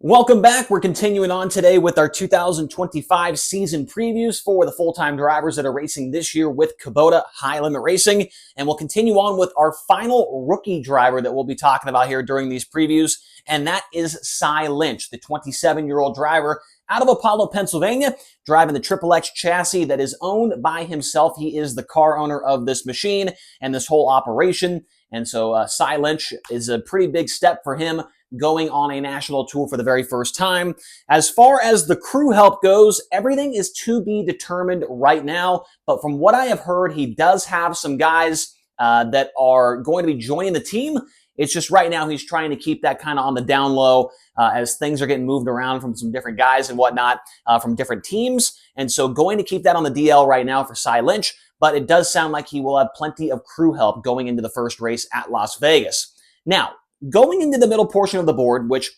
Welcome back. We're continuing on today with our 2025 season previews for the full-time drivers that are racing this year with Kubota High Limit Racing. And we'll continue on with our final rookie driver that we'll be talking about here during these previews. And that is Sye Lynch, the 27-year-old driver out of Apollo, Pennsylvania, driving the Triple X chassis that is owned by himself. He is the car owner of this machine and this whole operation. And so Sye Lynch is a pretty big step for him, going on a national tour for the very first time. As far as the crew help goes, everything is to be determined right now. But from what I have heard, he does have some guys that are going to be joining the team. It's just right now he's trying to keep that kind of on the down low as things are getting moved around from some different guys and whatnot from different teams. And so going to keep that on the DL right now for Sye Lynch. But it does sound like he will have plenty of crew help going into the first race at Las Vegas. Now, going into the middle portion of the board, which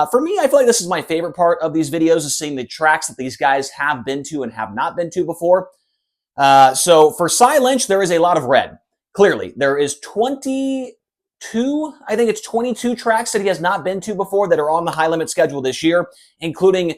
for me, I feel like this is my favorite part of these videos, is seeing the tracks that these guys have been to and have not been to before. So for Sye Lynch, there is a lot of red. Clearly, there is 22 tracks that he has not been to before that are on the high limit schedule this year, including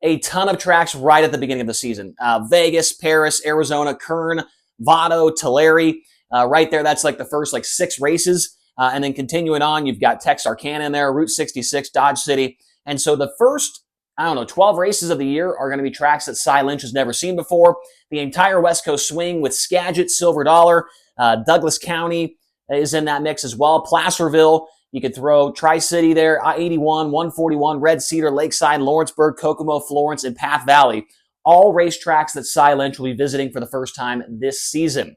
a ton of tracks right at the beginning of the season. Vegas, Paris, Arizona, Kern, Vado, Tulare. Right there, that's like the first 6 races. And then continuing on, you've got Texarkana in there, Route 66, Dodge City. And so the first, 12 races of the year are going to be tracks that Sye Lynch has never seen before. The entire West Coast swing with Skagit, Silver Dollar, Douglas County is in that mix as well. Placerville, you could throw Tri-City there, I-81, 141, Red Cedar, Lakeside, Lawrenceburg, Kokomo, Florence, and Path Valley. All racetracks that Sye Lynch will be visiting for the first time this season.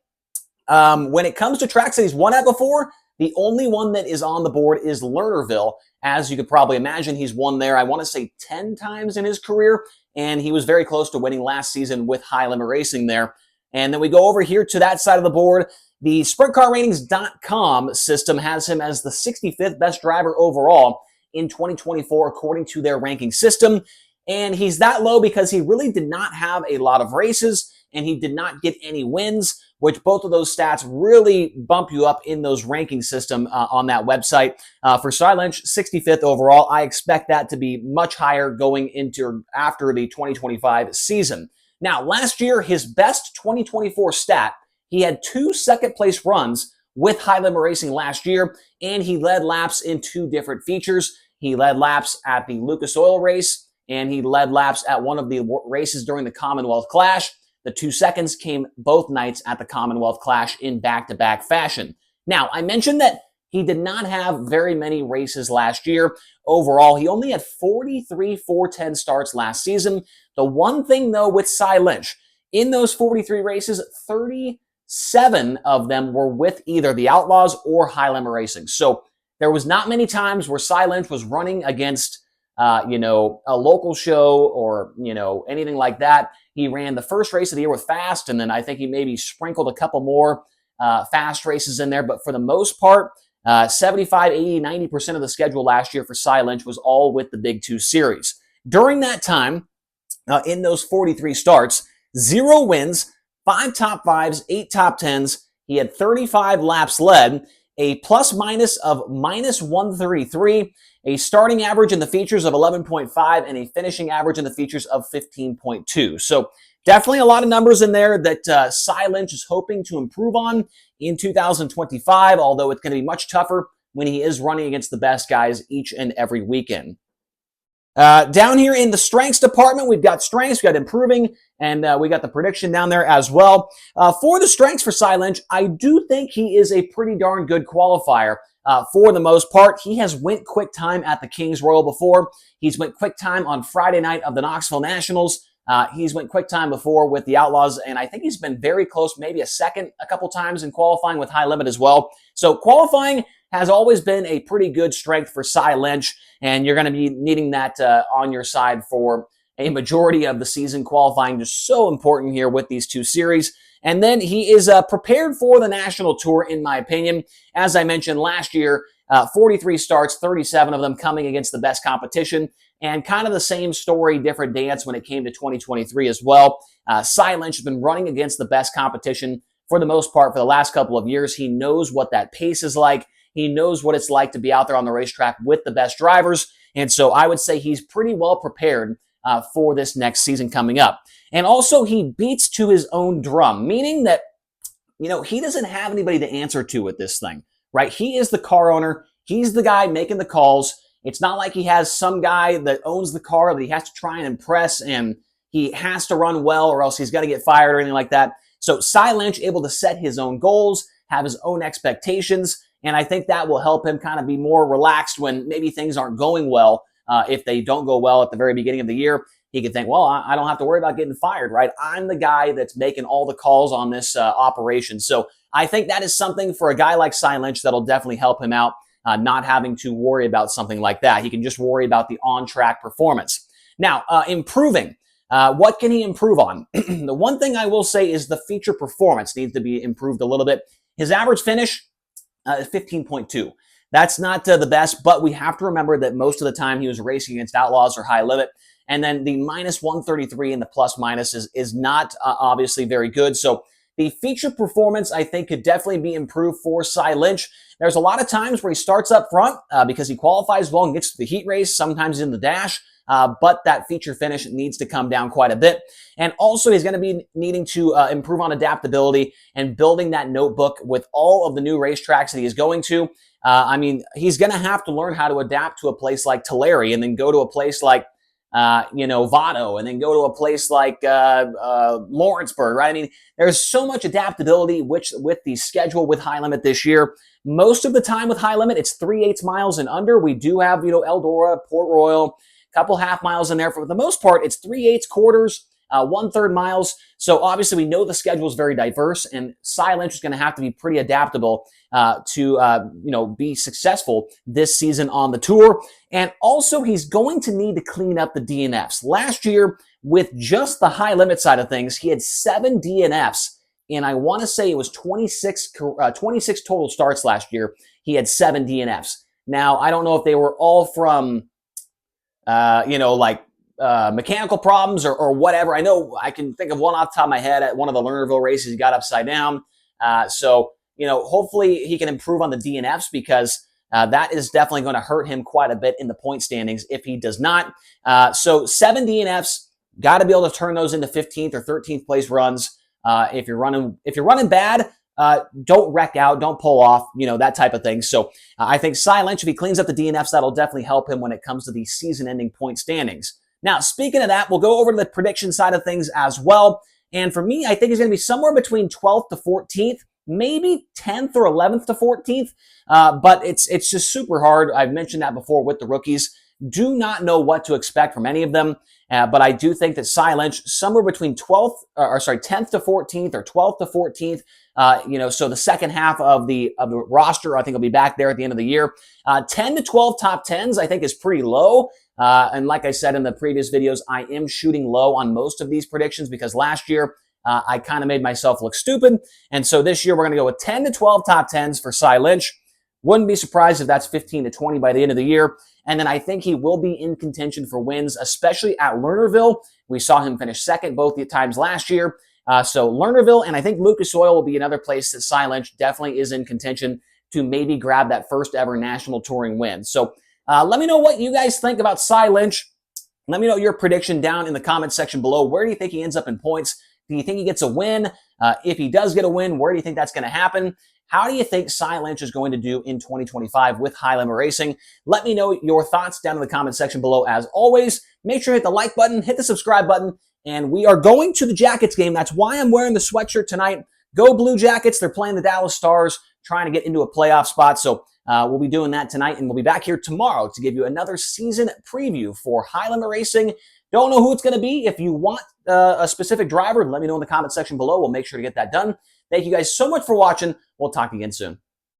When it comes to tracks that he's won at before, the only one that is on the board is Lernerville. As you could probably imagine, he's won there, I want to say 10 times in his career, and he was very close to winning last season with High Limit Racing there. And then we go over here to that side of the board. The SprintCarRatings.com system has him as the 65th best driver overall in 2024, according to their ranking system. And he's that low because he really did not have a lot of races, and he did not get any wins, which both of those stats really bump you up in those ranking system on that website. For Sye Lynch, 65th overall. I expect that to be much higher going into after the 2025 season. Now, last year, his best 2024 stat, he had 2 second-place runs with High Limit Racing last year, and he led laps in 2 different features. He led laps at the Lucas Oil race, and he led laps at one of the races during the Commonwealth Clash. The 2 seconds came both nights at the Commonwealth Clash in back-to-back fashion. Now, I mentioned that he did not have very many races last year. Overall, he only had 43 410 starts last season. The one thing, though, with Sye Lynch, in those 43 races, 37 of them were with either the Outlaws or High Limit Racing. So there was not many times where Sye Lynch was running against a local show or, anything like that. He ran the first race of the year with fast, and then I think he maybe sprinkled a couple more fast races in there. But for the most part, 75, 80, 90% of the schedule last year for Sye Lynch was all with the Big 2 Series. During that time, in those 43 starts, 0 wins, 5 top 5s, 8 top 10s. He had 35 laps led, a plus-minus of -133, a starting average in the features of 11.5, and a finishing average in the features of 15.2. So definitely a lot of numbers in there that Sye Lynch is hoping to improve on in 2025, although it's going to be much tougher when he is running against the best guys each and every weekend. Down here in the strengths department, we've got strengths, we've got improving, and we got the prediction down there as well. For the strengths for Sye Lynch, I do think he is a pretty darn good qualifier. For the most part, he has went quick time at the Kings Royal before. He's went quick time on Friday night of the Knoxville Nationals. He's went quick time before with the Outlaws, and I think he's been very close, maybe a second a couple times in qualifying with High Limit as well. So qualifying has always been a pretty good strength for Sye Lynch, and you're going to be needing that on your side for a majority of the season. Qualifying is so important here with these 2 series. And then he is prepared for the national tour, in my opinion. As I mentioned last year, 43 starts, 37 of them coming against the best competition, and kind of the same story, different dance when it came to 2023 as well. Sye Lynch has been running against the best competition for the most part for the last couple of years. He knows what that pace is like. He knows what it's like to be out there on the racetrack with the best drivers. And so I would say he's pretty well prepared for this next season coming up. And also, he beats to his own drum, meaning that, he doesn't have anybody to answer to with this thing, right? He is the car owner. He's the guy making the calls. It's not like he has some guy that owns the car that he has to try and impress, and he has to run well or else he's going to get fired or anything like that. So Sye Lynch able to set his own goals, have his own expectations, and I think that will help him kind of be more relaxed when maybe things aren't going well. If they don't go well at the very beginning of the year, he could think, well, I don't have to worry about getting fired, right? I'm the guy that's making all the calls on this operation. So I think that is something for a guy like Sye Lynch that'll definitely help him out, not having to worry about something like that. He can just worry about the on-track performance. Now, improving. What can he improve on? The one thing I will say is the feature performance needs to be improved a little bit. His average finish is 15.2. That's not the best, but we have to remember that most of the time he was racing against outlaws or high limit. And then the minus 133 and the plus minus is not obviously very good. So the feature performance, I think, could definitely be improved for Sye Lynch. There's a lot of times where he starts up front because he qualifies well and gets to the heat race. Sometimes in the dash. But that feature finish needs to come down quite a bit. And also, he's going to be needing to improve on adaptability and building that notebook with all of the new racetracks that he is going to. He's going to have to learn how to adapt to a place like Tulare and then go to a place like, Vado, and then go to a place like Lawrenceburg, right? I mean, there's so much adaptability with the schedule with high limit this year. Most of the time with high limit, it's 3/8 miles and under. We do have, Eldora, Port Royal, couple half miles in there. For the most part, it's 3/8 quarters, 1/3 miles. So obviously we know the schedule is very diverse, and Sye Lynch is going to have to be pretty adaptable to be successful this season on the tour. And also he's going to need to clean up the DNFs. Last year, with just the high limit side of things, he had 7 DNFs. And I want to say it was 26 total starts last year. He had 7 DNFs. Now, I don't know if they were all from mechanical problems or whatever. I know I can think of one off the top of my head at one of the Lernerville races. He got upside down. Hopefully he can improve on the DNFs because that is definitely going to hurt him quite a bit in the point standings if he does not. So 7 DNFs, got to be able to turn those into 15th or 13th place runs. If you're running bad, don't wreck out, don't pull off, that type of thing. So I think Sye Lynch, if he cleans up the DNFs, that'll definitely help him when it comes to the season-ending point standings. Now, speaking of that, we'll go over to the prediction side of things as well. And for me, I think he's going to be somewhere between 12th to 14th, maybe 10th or 11th to 14th. But it's just super hard. I've mentioned that before with the rookies. Do not know what to expect from any of them. But I do think that Sye Lynch, somewhere between 10th to 14th or 12th to 14th, so the second half of the roster, I think will be back there at the end of the year. 10 to 12 top 10s, I think is pretty low. And like I said in the previous videos, I am shooting low on most of these predictions because last year I kind of made myself look stupid. And so this year we're going to go with 10 to 12 top 10s for Sye Lynch. Wouldn't be surprised if that's 15 to 20 by the end of the year. And then I think he will be in contention for wins, especially at Lernerville. We saw him finish second both the times last year. So Lernerville, and I think Lucas Oil will be another place that Sye Lynch definitely is in contention to maybe grab that first ever national touring win. So let me know what you guys think about Sye Lynch. Let me know your prediction down in the comment section below. Where do you think he ends up in points? Do you think he gets a win? If he does get a win, where do you think that's going to happen? How do you think Sye Lynch is going to do in 2025 with high limit racing? Let me know your thoughts down in the comment section below. As always, make sure to hit the like button, hit the subscribe button, and we are going to the Jackets game. That's why I'm wearing the sweatshirt tonight. Go Blue Jackets. They're playing the Dallas Stars, trying to get into a playoff spot. So we'll be doing that tonight, and we'll be back here tomorrow to give you another season preview for high limit racing. Don't know who it's going to be. If you want a specific driver, let me know in the comment section below. We'll make sure to get that done. Thank you guys so much for watching. We'll talk again soon.